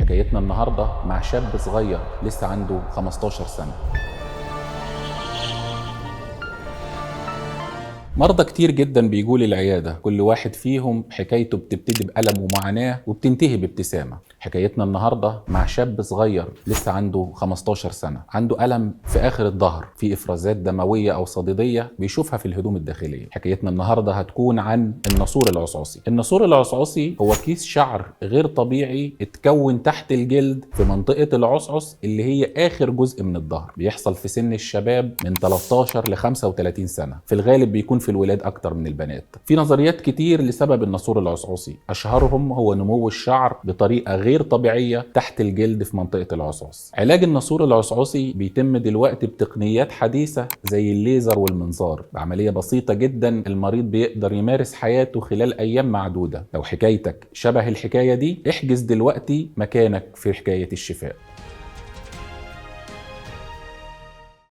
حكايتنا النهاردة مع شاب صغير لسه عنده 15 سنة. مرضى كتير جدا بيجوا لي العيادة، كل واحد فيهم حكايته بتبتدي بألم ومعاناة وبتنتهي بابتسامة. حكايتنا النهاردة مع شاب صغير لسه عنده 15 سنة، عنده ألم في آخر الظهر، في إفرازات دموية أو صديدية بيشوفها في الهدوم الداخلية. حكايتنا النهاردة هتكون عن الناسور العصعصي. الناسور العصعصي هو كيس شعر غير طبيعي اتكون تحت الجلد في منطقة العصعص اللي هي آخر جزء من الظهر، بيحصل في سن الشباب من 13 ل 35 سنة، في الغالب بيكون في الولاد أكتر من البنات. في نظريات كتير لسبب الناسور العصعصي، أشهرهم هو نمو الشعر بطريقة غير طبيعية تحت الجلد في منطقة العصعص. علاج الناسور العصعصي بيتم دلوقتي بتقنيات حديثة زي الليزر والمنظار، بعملية بسيطة جدا المريض بيقدر يمارس حياته خلال أيام معدودة. لو حكايتك شبه الحكاية دي احجز دلوقتي مكانك في حكاية الشفاء.